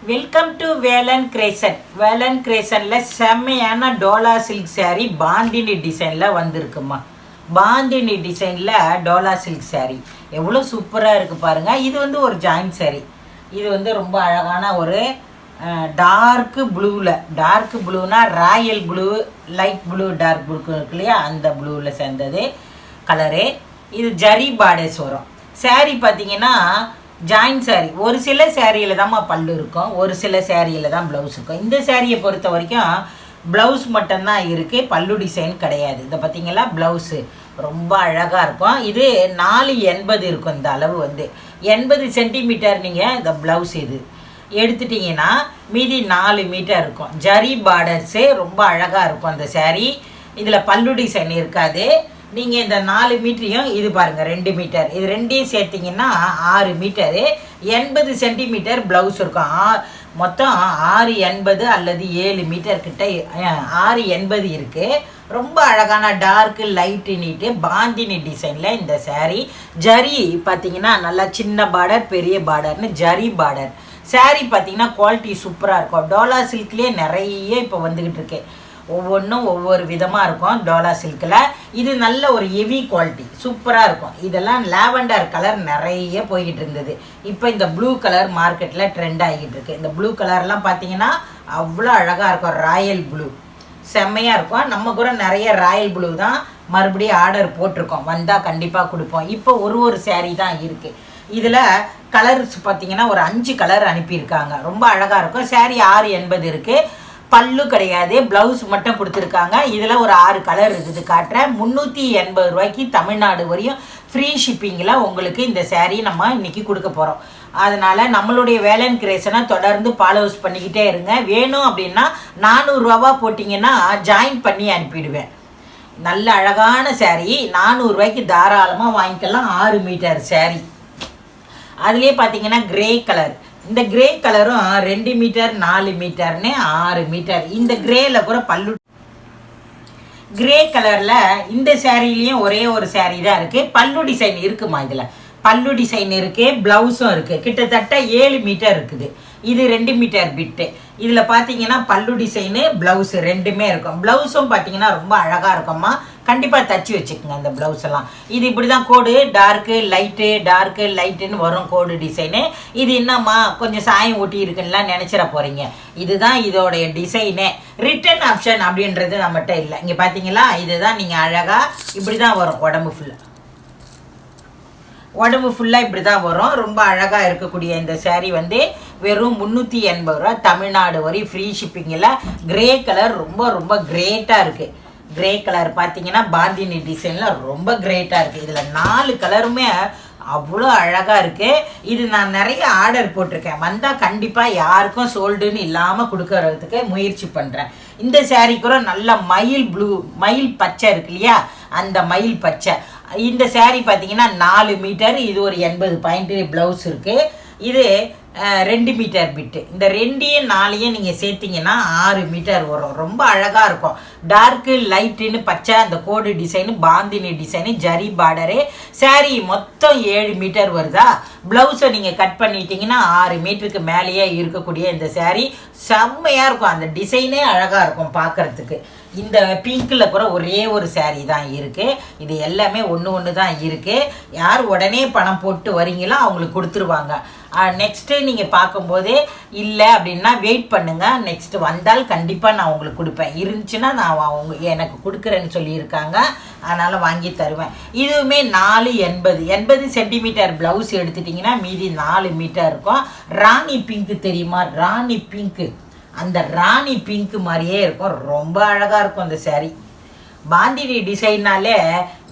Welcome to Velan Grayson. Velan கிரேசனில் செம்மையான Dola silk sari bandhani டிசைனில் வந்திருக்குமா. பாந்தினி டிசைனில் டோலா சில்க் சாரீ எவ்வளோ சூப்பராக இருக்குது பாருங்கள். இது வந்து ஒரு ஜாயிண்ட் சாரீ. இது வந்து ரொம்ப அழகான ஒரு டார்க்கு ப்ளூவில், டார்க்கு ப்ளூனா royal blue, light blue, dark blue இருக்கு இல்லையா, அந்த ப்ளூவில் சேர்ந்தது கலரு. இது ஜரி பார்டர்ஸ் வரும். சாரீ பார்த்தீங்கன்னா ஜாயின்ட் சாரீ. ஒரு சில சேரீயில் தான் பல்லு இருக்கும், ஒரு சில சேரீயில் தான் ப்ளவுஸ் இருக்கும். இந்த சேரீயை பொறுத்த வரைக்கும் ப்ளவுஸ் மட்டும்தான் இருக்குது, பல்லு டிசைன் கிடையாது. இதை பார்த்தீங்களா, ப்ளவுஸு ரொம்ப அழகாக இருக்கும். இது 480 இருக்கும். இந்த அளவு வந்து 80 சென்டிமீட்டர். நீங்கள் இந்த ப்ளவுஸ் இது எடுத்துட்டிங்கன்னா மீதி 4 மீட்டர் இருக்கும். ஜரி பார்டர்ஸு ரொம்ப அழகாக இருக்கும் அந்த சாரீ. இதில் பல்லு டிசைன் இருக்காது. நீங்கள் இந்த 4 மீட்டரையும் இது பாருங்கள் 2 மீட்டர், இது ரெண்டையும் சேர்த்திங்கன்னா 6 மீட்டரு. 80 சென்டிமீட்டர் ப்ளவுஸ் இருக்கும். மொத்தம் 680 அல்லது 7 மீட்டர் கிட்ட 680 இருக்குது. ரொம்ப அழகான டார்க்கு லைட்டு நீட்டு பாந்தினி டிசைனில் இந்த சாரீ. ஜரி பார்த்தீங்கன்னா நல்லா சின்ன பார்டர், பெரிய பார்டர்னு ஜரி பார்டர். சாரீ பார்த்தீங்கன்னா குவாலிட்டி சூப்பராக இருக்கும். டோலா சில்க்லேயே நிறைய இப்போ வந்துக்கிட்டு இருக்கு. ஒவ்வொன்றும் ஒவ்வொரு விதமாக இருக்கும் டோலா சில்கில். இது நல்ல ஒரு ஹெவி குவாலிட்டி, சூப்பராக இருக்கும். இதெல்லாம் லாவெண்டர் கலர் நிறைய போய்கிட்டு இருந்தது. இப்போ இந்த ப்ளூ கலர் மார்க்கெட்டில் ட்ரெண்ட் ஆகிட்டு இருக்கு. இந்த ப்ளூ கலர்லாம் பார்த்தீங்கன்னா அவ்வளோ அழகாக இருக்கும். ராயல் ப்ளூ செம்மையாக இருக்கும். நம்ம கூட நிறைய ராயல் ப்ளூ தான் மறுபடியும் ஆர்டர் போட்டிருக்கோம், வந்தால் கண்டிப்பாக கொடுப்போம். இப்போ ஒரு சாரீ தான் இருக்குது. இதில் கலர்ஸ் பார்த்தீங்கன்னா ஒரு 5 கலர் அனுப்பியிருக்காங்க. ரொம்ப அழகாக இருக்கும். சாரீ 680 இருக்குது. பல்லு கிடையாது, ப்ளவுஸ் மட்டும் கொடுத்துருக்காங்க. இதில் ஒரு 6 கலர் இருக்குது, காட்டுறேன். 380 ரூபாய்க்கு தமிழ்நாடு வரையும் ஃப்ரீ ஷிப்பிங்கில் உங்களுக்கு இந்த சாரீ நம்ம இன்றைக்கி கொடுக்க போகிறோம். அதனால் நம்மளுடைய வேலன் கிரேசனை தொடர்ந்து ஃபாலோஸ் பண்ணிக்கிட்டே இருங்க. வேணும் அப்படின்னா 400 ரூபா போட்டிங்கன்னா ஜாயின் பண்ணி அனுப்பிடுவேன். நல்ல அழகான சாரீ, 400 ரூபாய்க்கு தாராளமாக வாங்கிக்கலாம். 6 மீட்டர் சாரீ. அதுலேயே பார்த்தீங்கன்னா கிரே கலர். இந்த கிரே கலரும் 2 மீட்டர் 4 மீட்டர்னு 6 மீட்டர். இந்த கிரேல கூட பல்லு, கிரே கலரில் இந்த சாரீலையும் ஒரே ஒரு சாரீ தான் இருக்குது. பல்லு டிசைன் இருக்குமா, இதில் பல்லு டிசைன் இருக்குது, ப்ளவுஸும் இருக்குது. கிட்டத்தட்ட 7 மீட்டர் இருக்குது. இது 2 மீட்டர் பிட்டு. இதில் பார்த்தீங்கன்னா பல்லு டிசைனு, ப்ளவுஸு ரெண்டுமே இருக்கும். ப்ளவுஸும் பார்த்தீங்கன்னா ரொம்ப அழகாக இருக்கும்மா. கண்டிப்பாக தச்சு வச்சுக்கோங்க அந்த ப்ளவுஸ் எல்லாம். இது இப்படி தான் கோடு, டார்க்கு லைட்டு, டார்க்கு லைட்டுன்னு வரும் கோடு டிசைனு. இது என்னம்மா கொஞ்சம் சாயம் ஒட்டி இருக்குன்னா நினச்சிட போகிறீங்க. இதுதான் இதோடைய டிசைனு. ரிட்டன் ஆப்ஷன் அப்படின்றது நம்மகிட்ட இல்லை. இங்கே பார்த்தீங்களா, இதுதான் நீங்கள் அழகாக இப்படி தான் வரும். உடம்பு ஃபுல்லாக இப்படி தான் வரும். ரொம்ப அழகாக இருக்கக்கூடிய இந்த சாரீ வந்து வெறும் 380 ரூபா தமிழ்நாடு வரை ஃப்ரீ ஷிப்பிங்கில். கிரே கலர் ரொம்ப ரொம்ப கிரேட்டாக இருக்குது. கிரே கலர் பார்த்தீங்கன்னா பாந்தினி டிசைனில் ரொம்ப கிரேட்டாக இருக்குது. இதில் 4 கலருமே அவ்வளோ அழகாக இருக்குது. இது நான் நிறைய ஆர்டர் போட்டிருக்கேன். வந்தால் கண்டிப்பாக யாருக்கும் சோல்டுன்னு இல்லாமல் கொடுக்கறதுக்கு முயற்சி பண்ணுறேன். இந்த சாரீ கூட நல்ல மயில் ப்ளூ, மயில் பச்சை இருக்கு இல்லையா, அந்த மயில் பச்சை. இந்த சாரீ பார்த்தீங்கன்னா 4 மீட்டர். இது ஒரு 80 பாயிண்ட் ப்ளவுஸ் இருக்குது. இது 2 மீட்டர் பிட்டு. இந்த 2யும் 4யும் நீங்கள் சேர்த்திங்கன்னா 6 மீட்டர் வரும். ரொம்ப அழகாக இருக்கும். டார்க்கு லைட்டுன்னு பச்சை, அந்த கோடு design, Bandhani design, zari border. Sari மொத்தம் 7 மீட்டர் வருதா. ப்ளவுஸை நீங்கள் கட் பண்ணிட்டீங்கன்னா 6 மீட்டருக்கு மேலேயே இருக்கக்கூடிய இந்த சாரீ செம்மையாக இருக்கும். அந்த டிசைனே அழகாக இருக்கும் பார்க்குறதுக்கு. இந்த பிங்க்கில் கூட ஒரே ஒரு சாரீ தான் இருக்குது. இது எல்லாமே ஒன்று தான் இருக்குது. யார் உடனே பணம் போட்டு வரீங்களோ அவங்களுக்கு கொடுத்துருவாங்க. நெக்ஸ்ட்டு நீங்கள் பார்க்கும்போது இல்லை அப்படின்னா வெயிட் பண்ணுங்கள். நெக்ஸ்ட்டு வந்தால் கண்டிப்பாக நான் உங்களுக்கு கொடுப்பேன். இருந்துச்சுன்னா நான் எனக்கு கொடுக்குறேன்னு சொல்லியிருக்காங்க, அதனால் வாங்கி தருவேன். இதுவுமே 480 சென்டிமீட்டர் ப்ளவுஸ் எடுத்துட்டிங்கன்னா மீதி 4 மீட்டர் இருக்கும். ராணி பிங்க்கு தெரியுமா, ராணி பிங்க்கு, அந்த ராணி பிங்க்கு மாதிரியே இருக்கும். ரொம்ப அழகாக இருக்கும் அந்த சாரீ. பாந்தினி டிசைன்னாலே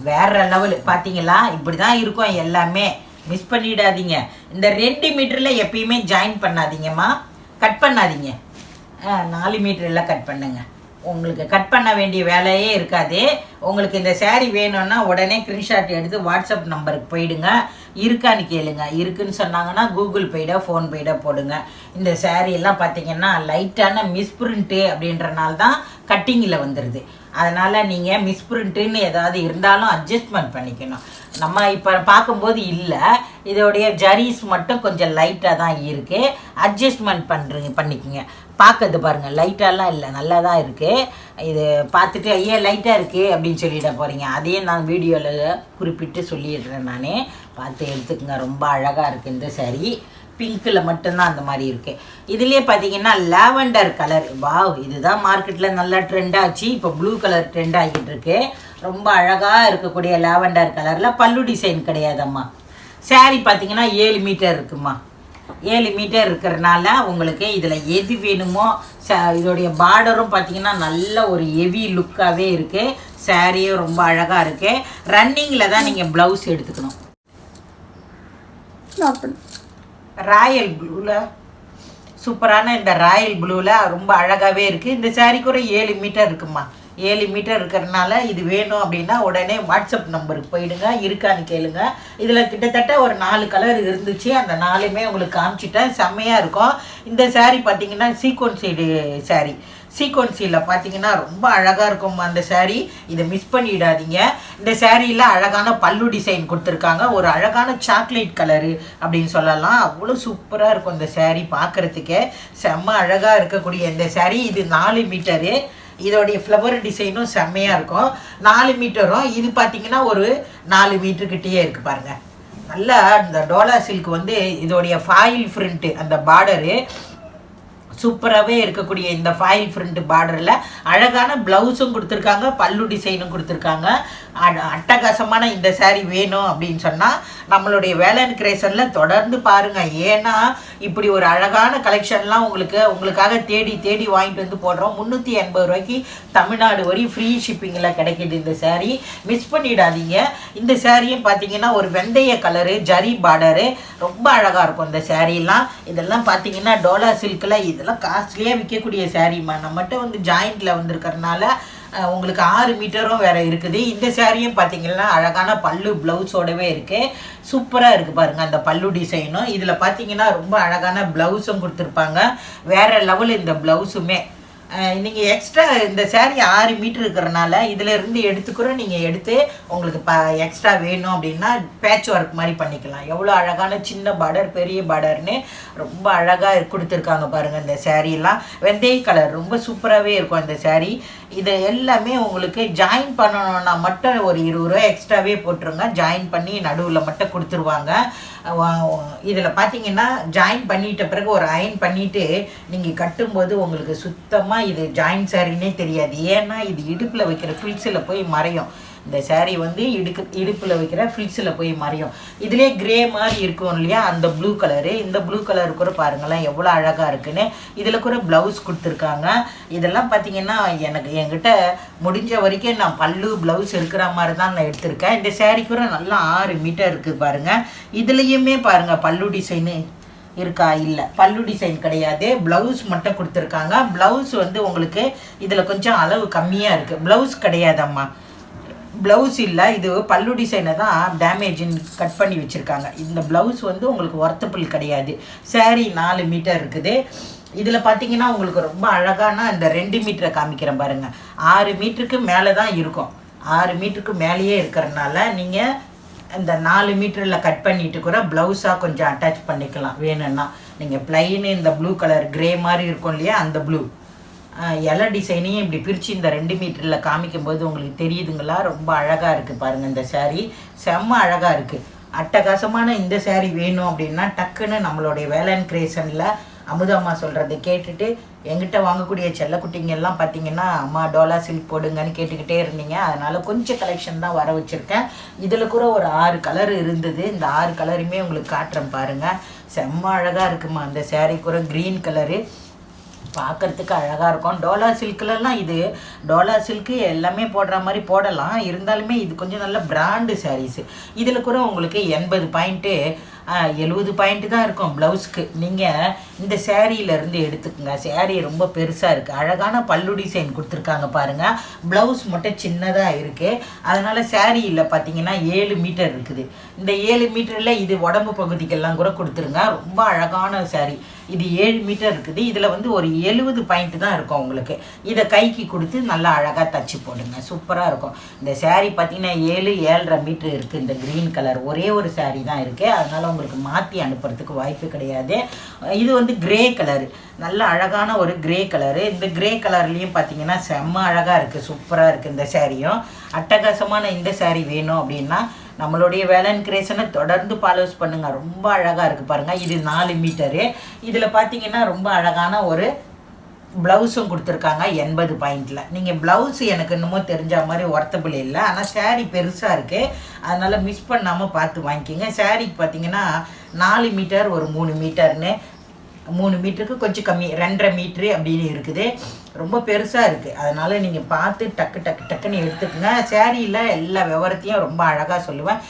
வேற லெவலு. பார்த்தீங்களா, இப்படி தான் இருக்கும் எல்லாமே. மிஸ் பண்ணிடாதீங்க. இந்த 2 மீட்டரில் எப்பயுமே ஜாயின் பண்ணாதீங்கம்மா, கட் பண்ணாதீங்க. 4 மீட்டரில் கட் பண்ணுங்க. உங்களுக்கு கட் பண்ண வேண்டிய வேலையே இருக்காது. உங்களுக்கு இந்த சாரீ வேணும்னா உடனே ஸ்க்ரீன்ஷாட் எடுத்து வாட்ஸ்அப் நம்பருக்கு போயிடுங்க. இருக்கான்னு கேளுங்க. இருக்குன்னு சொன்னாங்கன்னா கூகுள் பேடோ ஃபோன்பேடோ போடுங்க. இந்த சாரீ எல்லாம் பார்த்தீங்கன்னா லைட்டான மிஸ் பிரிண்ட்டு அப்படின்றனால தான் கட்டிங்கில் வந்துடுது. அதனால் நீங்கள் மிஸ்பிரிண்ட்டுன்னு ஏதாவது இருந்தாலும் அட்ஜஸ்ட்மெண்ட் பண்ணிக்கணும். நம்ம இப்போ பார்க்கும்போது இல்லை, இதோடைய ஜரீஸ் மட்டும் கொஞ்சம் லைட்டாக தான் இருக்குது. அட்ஜஸ்ட்மெண்ட் பண்ணிக்கோங்க. பார்க்கறது பாருங்கள், லைட்டாலாம் இல்லை, நல்லா தான் இருக்குது. இது பார்த்துட்டு ஐயா லைட்டாக இருக்குது அப்படின்னு சொல்லிட போகிறீங்க. அதையே நான் வீடியோவில் குறிப்பிட்டு சொல்லிடுறேன். நானே பார்த்து எடுத்துக்கோங்க. ரொம்ப அழகாக இருக்குது இந்த saree. பிங்க்கில் மட்டும்தான் அந்த மாதிரி இருக்குது. இதுலேயே பார்த்தீங்கன்னா லாவெண்டர் கலர், வாவ், இதுதான் மார்க்கெட்டில் நல்லா ட்ரெண்டாச்சு. இப்போ ப்ளூ கலர் ட்ரெண்ட் ஆகிட்டு இருக்கு. ரொம்ப அழகாக இருக்கக்கூடிய லாவெண்டர் கலரில் பல்லு டிசைன் கிடையாதம்மா. saree பார்த்தீங்கன்னா 7 மீட்டர் இருக்குமா. 7 மீட்டர் இருக்கிறனால உங்களுக்கு இதில் எது வேணுமோ. இதோடைய பார்டரும் பார்த்தீங்கன்னா நல்ல ஒரு ஹெவி லுக்காகவே இருக்குது. சாரியும் ரொம்ப அழகாக இருக்குது. ரன்னிங்கில் தான் நீங்கள் ப்ளவுஸ் எடுத்துக்கணும். ராயல் ப்ளூவில் சூப்பரான இந்த ராயல் ப்ளூவில் ரொம்ப அழகாகவே இருக்குது. இந்த சாரீ கூட 7 மீட்டர் இருக்குமா. 7 மீட்டர் இருக்கிறதுனால இது வேணும் அப்படின்னா உடனே வாட்ஸ்அப் நம்பருக்கு போயிடுங்க, இருக்கான்னு கேளுங்க. இதில் கிட்டத்தட்ட ஒரு 4 கலர் இருந்துச்சு. அந்த 4மே உங்களுக்கு காமிச்சிட்டேன். செம்மையாக இருக்கும். இந்த saree பார்த்தீங்கன்னா சீக்வன்சி saree. சீக்வன்சியில் பார்த்தீங்கன்னா ரொம்ப அழகாக இருக்கும் அந்த saree. இதை மிஸ் பண்ணிடாதீங்க. இந்த சாரியில் அழகான பல்லு டிசைன் கொடுத்துருக்காங்க. ஒரு அழகான சாக்லேட் கலரு அப்படின்னு சொல்லலாம். அவ்வளோ சூப்பராக இருக்கும் இந்த saree பார்க்குறதுக்கே. செம்ம அழகாக இருக்கக்கூடிய இந்த saree. இது 4 மீட்டரு. இதோடைய ஃப்ளவர் டிசைனும் செம்மையாக இருக்கும். 4 மீட்டரும் இது பார்த்தீங்கன்னா ஒரு 4 மீட்டருக்கிட்டே இருக்குது பாருங்கள். நல்லா இந்த டோலா சில்க் வந்து இதோடைய ஃபாயில் ஃப்ரிண்ட்டு அந்த பார்டரு சூப்பராகவே இருக்கக்கூடிய இந்த ஃபாயில் ஃப்ரிண்ட் பார்டரில் அழகான ப்ளவுஸும் கொடுத்துருக்காங்க, பல்லு டிசைனும் கொடுத்துருக்காங்க. அட்டகாசமான இந்த saree வேணும் அப்படின்னு சொன்னால் நம்மளுடைய வேலன் கிரியேஷனில் தொடர்ந்து பாருங்கள். ஏன்னா இப்படி ஒரு அழகான கலெக்ஷன்லாம் உங்களுக்காக தேடி தேடி வாங்கிட்டு வந்து போடுறோம். 380 ரூபாய்க்கு தமிழ்நாடு வரை ஃப்ரீ ஷிப்பிங்கில் கிடைக்கிது இந்த saree. மிஸ் பண்ணிடாதீங்க. இந்த சாரியும் பார்த்தீங்கன்னா ஒரு வெந்தய கலரு ஜரி பார்டரு ரொம்ப அழகாக இருக்கும் இந்த சாரீலாம். இதெல்லாம் பார்த்தீங்கன்னா டோலா சில்கில் இதெல்லாம் காஸ்ட்லியாக விற்கக்கூடிய சாரீமா. நம்மகிட்ட வந்து ஜாயிண்டில் வந்திருக்கிறதுனால உங்களுக்கு 6 மீட்டரும் வேறு இருக்குது. இந்த சாரியும் பார்த்தீங்கன்னா அழகான பல்லு ப்ளவுஸோடவே இருக்குது. சூப்பராக இருக்குது பாருங்கள் அந்த பல்லு டிசைனும். இதில் பார்த்தீங்கன்னா ரொம்ப அழகான ப்ளவுஸும் கொடுத்துருப்பாங்க. வேறு லெவல் இந்த ப்ளவுஸுமே. நீங்கள் எக்ஸ்ட்ரா இந்த saree 6 மீட்டர் இருக்கிறனால இதிலேருந்து எடுத்துக்கூட நீங்கள் எடுத்து உங்களுக்கு எக்ஸ்ட்ரா வேணும் அப்படின்னா பேட்ச் ஒர்க் மாதிரி பண்ணிக்கலாம். எவ்வளோ அழகான சின்ன பார்டர் பெரிய பார்டர்னு ரொம்ப அழகாக கொடுத்துருக்காங்க பாருங்கள் இந்த சாரீலாம். வெந்தய கலர் ரொம்ப சூப்பராகவே இருக்கும் இந்த saree. இது எல்லாமே உங்களுக்கு ஜாயின் பண்ணணுன்னா மட்டும் ஒரு 20 ரூபா எக்ஸ்ட்ராவே போட்டுருங்க. ஜாயின் பண்ணி நடுவில் மட்டும் கொடுத்துருவாங்க. இதில் பார்த்தீங்கன்னா ஜாயின் பண்ணிட்ட பிறகு ஒரு அயன் பண்ணிவிட்டு நீங்கள் கட்டும்போது உங்களுக்கு சுத்தமாக இது ஜாயின் சாரின்னே தெரியாது. ஏன்னா இது இடுப்பில் வைக்கிற ஃபில்ஸில் போய் மறையும். இந்த saree வந்து இடுப்பில் வைக்கிற ஃபில்ஸில் போய் மறையும். இதிலே கிரே மாதிரி இருக்கும் இல்லையா அந்த ப்ளூ கலரு. இந்த ப்ளூ கலர் கூட பாருங்களேன் எவ்வளோ அழகாக இருக்குன்னு. இதில் கூட ப்ளவுஸ் கொடுத்துருக்காங்க. இதெல்லாம் பார்த்தீங்கன்னா என்கிட்ட முடிஞ்ச வரைக்கும் நான் பல்லு ப்ளவுஸ் இருக்கிற மாதிரி தான் நான் எடுத்திருக்கேன். இந்த saree கூட நல்லா 6 மீட்டர் இருக்குது பாருங்கள். இதுலேயுமே பாருங்கள் பல்லு டிசைனு இருக்கா? இல்லை, பல்லு டிசைன் கிடையாது. ப்ளவுஸ் மட்டும் கொடுத்துருக்காங்க. ப்ளவுஸ் வந்து உங்களுக்கு இதில் கொஞ்சம் அளவு கம்மியாக இருக்குது. ப்ளவுஸ் கிடையாதம்மா, ப்ளவுஸ் இல்லை. இது பல்லு டிசைனை தான் டேமேஜின் கட் பண்ணி வச்சுருக்காங்க. இந்த ப்ளவுஸ் வந்து உங்களுக்கு ஒர்த்தபிள் கிடையாது. saree 4 மீட்டர் இருக்குது. இதில் பார்த்தீங்கன்னா உங்களுக்கு ரொம்ப அழகான இந்த 2 மீட்டரை காமிக்கிறேன் பாருங்கள். 6 மீட்டருக்கு மேலே தான் இருக்கும். 6 மீட்டருக்கு மேலேயே இருக்கிறதுனால நீங்கள் இந்த 4 மீட்டரில் கட் பண்ணிட்டு கூட ப்ளவுஸாக கொஞ்சம் அட்டாச் பண்ணிக்கலாம் வேணும்னா. நீங்கள் ப்ளைனு இந்த ப்ளூ கலர் கிரே மாதிரி இருக்கும் இல்லையா அந்த ப்ளூ இலை டிசைனையும் இப்படி பிரித்து இந்த 2 மீட்டரில் காமிக்கும்போது உங்களுக்கு தெரியுதுங்களா? ரொம்ப அழகாக இருக்குது பாருங்கள் இந்த saree. செம்ம அழகாக இருக்குது. அட்டகாசமான இந்த saree வேணும் அப்படின்னா டக்குன்னு நம்மளுடைய வேலன் கிரியேஷனில் அமுதம்மா சொல்கிறத கேட்டுட்டு எங்கிட்ட வாங்கக்கூடிய செல்லக்குட்டிங்கெல்லாம் பார்த்தீங்கன்னா அம்மா டோலா சில்க் போடுங்கன்னு கேட்டுக்கிட்டே இருந்தீங்க. அதனால் கொஞ்சம் கலெக்ஷன் தான் வர வச்சுருக்கேன். இதில் கூட ஒரு 6 கலர் இருந்தது. இந்த 6 கலருமே உங்களுக்கு காட்டுறேன் பாருங்கள். செம்ம அழகாக இருக்குமா அந்த saree கூட. க்ரீன் கலரு பார்க்குறதுக்கு அழகாக இருக்கும். டோலா சில்க்லலாம் இது டோலா சில்க்கு எல்லாமே போடுற மாதிரி போடலாம். இருந்தாலுமே இது கொஞ்சம் நல்ல பிராண்டு சாரீஸு. இதில் கூட உங்களுக்கு 80 பாயிண்ட்டு 70 பாயிண்ட் தான் இருக்கும் ப்ளவுஸ்க்கு. நீங்கள் இந்த சேரீலேருந்து எடுத்துக்கோங்க. சேரீ ரொம்ப பெருசாக இருக்குது, அழகான பல்லு டிசைன் கொடுத்துருக்காங்க பாருங்கள். ப்ளவுஸ் மட்டும் சின்னதாக இருக்குது. அதனால் சேரீயில் பார்த்தீங்கன்னா 7 மீட்டர் இருக்குது. இந்த 7 மீட்டரில் இது உடம்பு பகுதிக்கெல்லாம் கூட கொடுத்துருங்க. ரொம்ப அழகான சேரீ. இது 7 மீட்டர் இருக்குது. இதில் வந்து ஒரு 70 பாயிண்ட் தான் இருக்கும் உங்களுக்கு. இதை கைக்கு கொடுத்து நல்லா அழகாக தச்சு போடுங்க, சூப்பராக இருக்கும். இந்த சேரீ பார்த்தீங்கன்னா 7-7.5 மீட்டர் இருக்குது. இந்த க்ரீன் கலர் ஒரே ஒரு சேரீ தான் இருக்குது. அதனால் உங்களுக்கு மாற்றி அனுப்புறதுக்கு வாய்ப்பு கிடையாது. இது வந்து கிரே கலரு, நல்ல அழகான ஒரு கிரே கலரு. இந்த கிரே கலர்லேயும் பார்த்தீங்கன்னா செம்ம அழகாக இருக்குது, சூப்பராக இருக்குது. இந்த சேரீயும் அட்டகாசமான இந்த சேரீ வேணும் அப்படின்னா நம்மளுடைய வேலன் கிரியேஷனை தொடர்ந்து ஃபாலோஸ் பண்ணுங்கள். ரொம்ப அழகாக இருக்குது பாருங்கள். இது 4 மீட்டரு. இதில் பார்த்தீங்கன்னா ரொம்ப அழகான ஒரு ப்ளவுஸும் கொடுத்துருக்காங்க 80 பாயிண்டில். நீங்கள் ப்ளவுஸ் எனக்கு இன்னமும் தெரிஞ்ச மாதிரி ஒர்த்தபிள் இல்லை, ஆனால் சேரீ பெருசாக இருக்குது. அதனால் மிஸ் பண்ணாமல் பார்த்து வாங்கிக்கிங்க. சேரீக்கு பார்த்தீங்கன்னா 4 மீட்டர் ஒரு 3 மீட்டர்னு, 3 மீட்டருக்கு கொஞ்சம் கம்மி 2.5 மீட்ரு அப்படின்னு இருக்குது. ரொம்ப பெருசாக இருக்குது. அதனால் நீங்கள் பார்த்து டக்குன்னு எடுத்துக்கோங்க. சேரீயில் எல்லா விவரத்தையும் ரொம்ப அழகாக சொல்லுவேன்.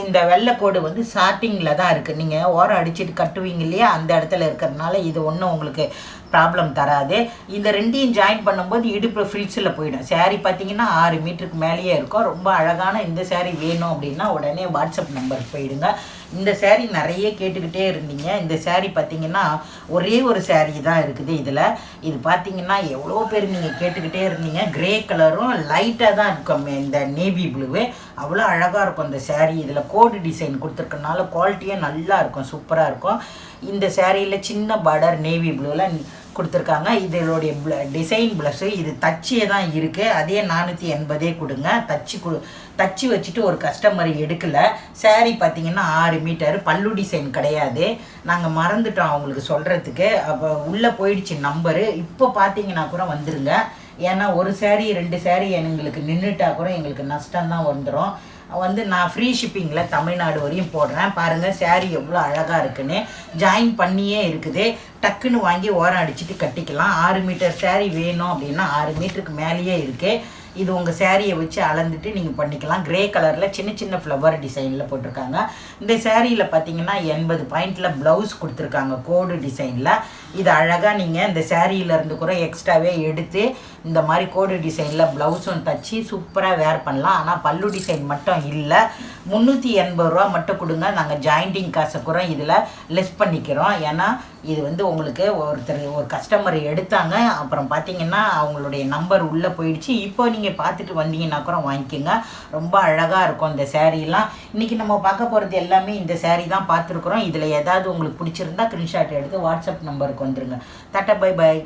இந்த வெள்ளைக்கோடு வந்து ஸ்டார்டிங்கில் தான் இருக்குது. நீங்கள் ஓரம் அடிச்சுட்டு கட்டுவீங்க இல்லையா, அந்த இடத்துல இருக்கிறதுனால இது ஒன்றும் உங்களுக்கு ப்ராப்ளம் தராது. இந்த ரெண்டையும் ஜாயின் பண்ணும்போது இடுப்பு ஃப்ரில்ஸில் போயிடும். சேரீ பார்த்தீங்கன்னா 6 மீட்டருக்கு மேலேயே இருக்கும். ரொம்ப அழகான இந்த சேரீ வேணும் அப்படின்னா உடனே வாட்ஸ்அப் நம்பருக்கு போயிடுங்க. இந்த சேரீ நிறைய கேட்டுக்கிட்டே இருந்தீங்க. இந்த சேரீ பார்த்தீங்கன்னா ஒரே ஒரு சேரீ தான் இருக்குது இதில். இது பார்த்தீங்கன்னா எவ்வளோ பேர் நீங்கள் கேட்டுக்கிட்டே இருந்தீங்க. கிரே கலரும் லைட்டாக தான் இருக்கும், இந்த நேவி ப்ளூவு அவ்வளோ அழகாக இருக்கும் இந்த சேரீ. இதில் கோடு டிசைன் கொடுத்துருக்கனால குவாலிட்டியும் நல்லா இருக்கும், சூப்பராக இருக்கும். இந்த சேரீயில் சின்ன பார்டர் நேவி ப்ளூவில் கொடுத்துருக்காங்க. இதனுடைய டிசைன் ப்ளஸ்ஸு இது தச்சியே தான் இருக்குது. அதே 480 கொடுங்க. தச்சு வச்சுட்டு ஒரு கஸ்டமர் எடுக்கலை. சேரீ பார்த்தீங்கன்னா 6 மீட்டர், பல்லு டிசைன் கிடையாது. நாங்கள் மறந்துட்டோம் அவங்களுக்கு சொல்கிறதுக்கு. அப்போ உள்ளே போயிடுச்சு நம்பரு. இப்போ பார்த்தீங்கன்னா கூட வந்துருங்க. ஏன்னா ஒரு சேரீ 2 சேரீ எங்களுக்கு நின்றுட்டா கூட எங்களுக்கு நஷ்டம்தான் வந்துடும். வந்து நான் ஃப்ரீ ஷிப்பிங்கில் தமிழ்நாடு வரையும் போடுறேன். பாருங்கள் சேரீ எவ்வளோ அழகாக இருக்குன்னு. ஜாயின் பண்ணியே இருக்குது. டக்குன்னு வாங்கி ஓரம் அடிச்சுட்டு கட்டிக்கலாம். 6 மீட்டர் சேரீ வேணும் அப்படின்னா 6 மீட்டருக்கு மேலேயே இருக்குது. இது உங்கள் சேரீயை வச்சு அளந்துட்டு நீங்கள் பண்ணிக்கலாம். கிரே கலரில் சின்ன சின்ன ஃப்ளவர் டிசைனில் போட்டிருக்காங்க. இந்த சேரீயில் பார்த்தீங்கன்னா 80 பாயிண்டில் ப்ளவுஸ் கொடுத்துருக்காங்க கோடு டிசைனில். இது அழகாக நீங்கள் இந்த சேரீயிலேருந்து கூட எக்ஸ்ட்ராவே எடுத்து இந்த மாதிரி கோடு டிசைனில் ப்ளவுஸும் தச்சு சூப்பராக வேர் பண்ணலாம். ஆனால் பல்லு டிசைன் மட்டும் இல்லை. 380 ரூபா மட்டும் கொடுங்க. நாங்கள் ஜாயிண்டிங் காசை கூட இதில் லெஸ் பண்ணிக்கிறோம். ஏன்னா இது வந்து உங்களுக்கு ஒரு கஸ்டமர் எடுத்தாங்க, அப்புறம் பார்த்தீங்கன்னா அவங்களுடைய நம்பர் உள்ளே போயிடுச்சு. இப்போ நீங்கள் பார்த்துட்டு வந்தீங்கன்னா கூட வாங்கிக்கோங்க. ரொம்ப அழகாக இருக்கும் இந்த சேரீலாம். இன்றைக்கி நம்ம பார்க்க போகிறது எல்லாமே இந்த சேரீ தான் பார்த்துருக்குறோம். இதில் ஏதாவது உங்களுக்கு பிடிச்சிருந்தா ஸ்க்ரீன்ஷாட் எடுத்து வாட்ஸ்அப் நம்பருக்கு வந்துருங்க. Tata, bye bye.